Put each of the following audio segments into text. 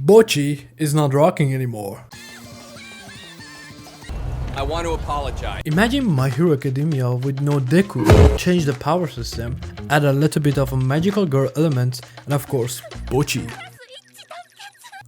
Bochi is not rocking anymore. I want to apologize. Imagine My Hero Academia with no Deku, change the power system, add a little bit of a magical girl element, and of course, Bochi.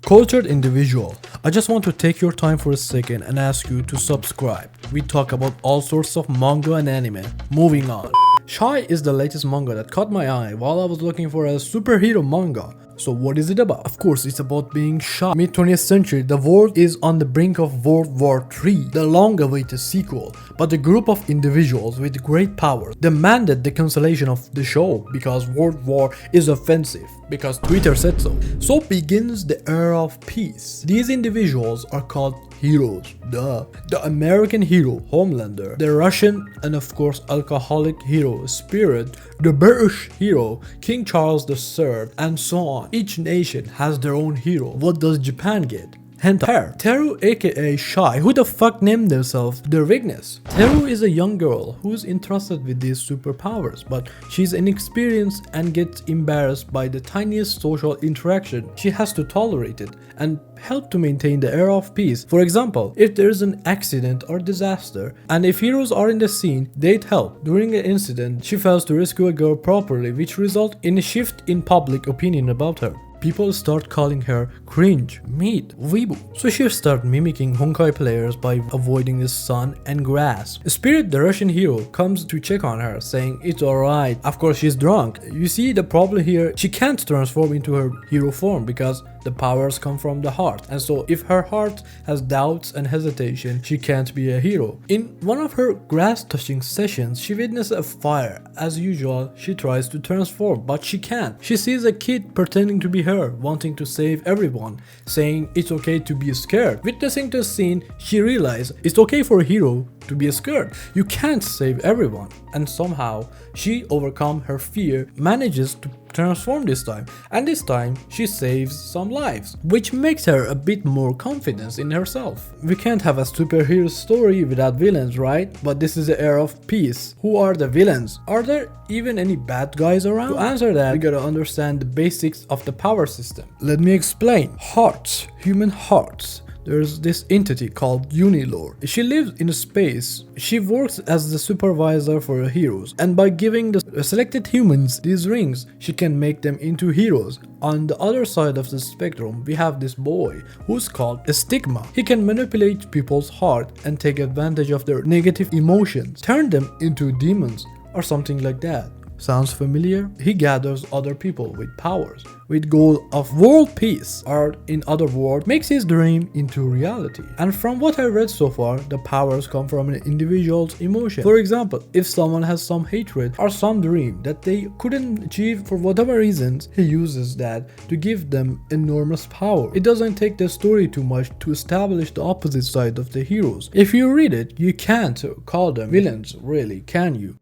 Cultured individual, I just want to take your time for a second and ask you to subscribe. We talk about all sorts of manga and anime. Moving on. Shy is the latest manga that caught my eye while I was looking for a superhero manga. So what is it about? Of course, it's about being shy. Mid 20th century, the world is on the brink of World War III, the long-awaited sequel. But a group of individuals with great powers demanded the cancellation of the show because World War is offensive, because Twitter said so. So begins the era of peace. These individuals are called heroes, duh. The American hero, Homelander, the Russian and of course alcoholic hero, Spirit, the British hero, King Charles III, and so on. Each nation has their own hero. What does Japan get? Hentai. Teru aka Shy, who the fuck named themselves their weakness? Teru is a young girl who's interested with these superpowers, but she's inexperienced and gets embarrassed by the tiniest social interaction. She has to tolerate it and help to maintain the era of peace. For example, if there's an accident or disaster, and if heroes are in the scene, they'd help. During an incident, she fails to rescue a girl properly, which results in a shift in public opinion about her. People start calling her cringe, meat, weebu. So she starts mimicking Honkai players by avoiding the sun and grass. Spirit, the Russian hero, comes to check on her, saying it's alright. Of course, she's drunk. You see the problem here, she can't transform into her hero form because the powers come from the heart, and so if her heart has doubts and hesitation, she can't be a hero. In one of her grass touching sessions, she witnesses a fire. As usual, she tries to transform, but she can't. She sees a kid pretending to be her, wanting to save everyone, saying it's okay to be scared. Witnessing the scene, she realizes it's okay for a hero to be scared. You can't save everyone. And somehow, she overcomes her fear, manages to transform this time, and this time she saves some lives, which makes her a bit more confidence in herself. We can't have a superhero story without villains, right? But this is the era of peace. Who are the villains? Are there even any bad guys around? To answer that, we gotta understand the basics of the power system. Let me explain. Hearts, human hearts. There's this entity called Unilore. She lives in space. She works as the supervisor for her heroes, and by giving the selected humans these rings, she can make them into heroes. On the other side of the spectrum, we have this boy who's called a stigma. He can manipulate people's heart and take advantage of their negative emotions, turn them into demons or something like that. Sounds familiar? He gathers other people with powers, with goal of world peace, or in other words, makes his dream into reality. And from what I read so far, the powers come from an individual's emotion. For example, if someone has some hatred or some dream that they couldn't achieve for whatever reasons, he uses that to give them enormous power. It doesn't take the story too much to establish the opposite side of the heroes. If you read it, you can't call them villains, really, can you?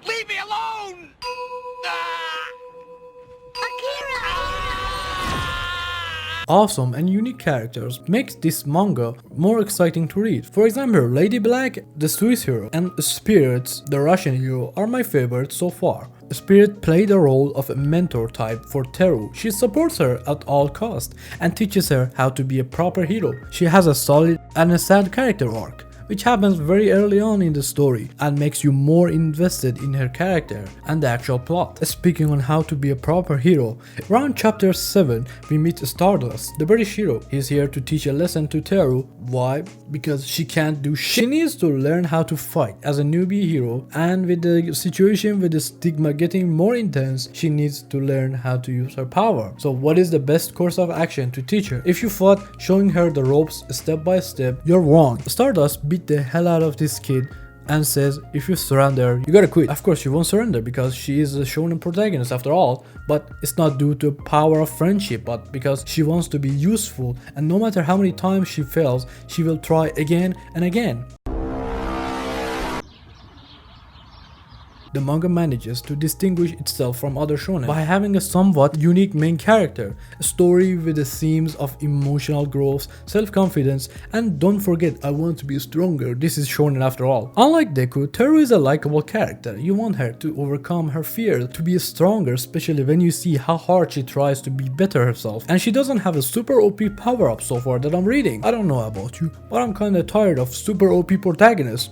Leave me alone! Awesome and unique characters makes this manga more exciting to read. For example, Lady Black, the Swiss hero, and Spirits, the Russian hero, are my favorites so far. Spirit played the role of a mentor type for Teru. She supports her at all costs and teaches her how to be a proper hero. She has a solid and a sad character arc, which happens very early on in the story and makes you more invested in her character and the actual plot. Speaking on how to be a proper hero, around chapter 7 we meet Stardust, the British hero. He's here to teach a lesson to Teru. Why? Because she can't do shit. She needs to learn how to fight as a newbie hero, and with the situation with the stigma getting more intense, she needs to learn how to use her power. So what is the best course of action to teach her? If you thought showing her the ropes step by step, you're wrong. Stardust beat the hell out of this kid and says if you surrender, you gotta quit. Of course she won't surrender because she is a shonen protagonist after all, but it's not due to power of friendship, but because she wants to be useful, and no matter how many times she fails, she will try again and again. the manga manages to distinguish itself from other shonen by having a somewhat unique main character, a story with the themes of emotional growth, self-confidence, and don't forget, I want to be stronger, this is shonen after all. Unlike Deku, Teru is a likable character. You want her to overcome her fear, to be stronger, especially when you see how hard she tries to be better herself. And she doesn't have a super OP power-up so far that I'm reading. I don't know about you, but I'm kinda tired of super OP protagonists.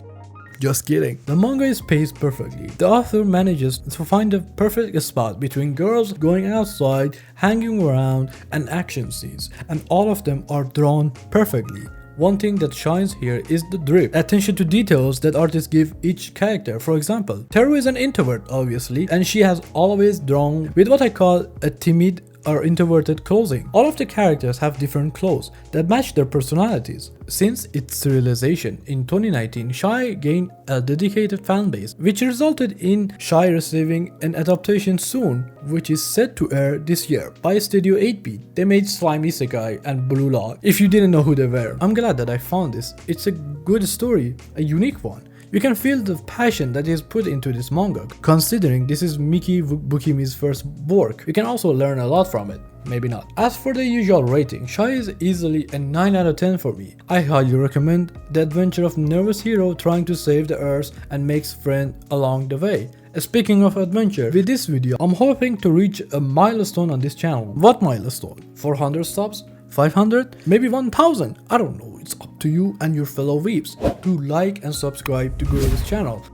Just kidding. The manga is paced perfectly. The author manages to find the perfect spot between girls going outside, hanging around, and action scenes, and all of them are drawn perfectly. One thing that shines here is the drip, attention to details that artists give each character. For example, Teru is an introvert obviously, and she has always drawn with what I call a timid or introverted clothing. All of the characters have different clothes that match their personalities. Since its serialization in 2019, Shy gained a dedicated fanbase, which resulted in Shy receiving an adaptation soon, which is set to air this year by Studio 8-Bit. They made Slimy Isekai and Blue Law, if you didn't know who they were. I'm glad that I found this. It's a good story, a unique one. You can feel the passion that is put into this manga, considering this is Miki Bukimi's first work. You can also learn a lot from it. Maybe not. As for the usual rating, Shy is easily a 9 out of 10 for me. I highly recommend the adventure of nervous hero trying to save the earth and makes friends along the way. Speaking of adventure, with this video, I'm hoping to reach a milestone on this channel. What milestone? 400 subs? 500? Maybe 1000? I don't know. It's up to you and your fellow weeps to like and subscribe to grow this channel.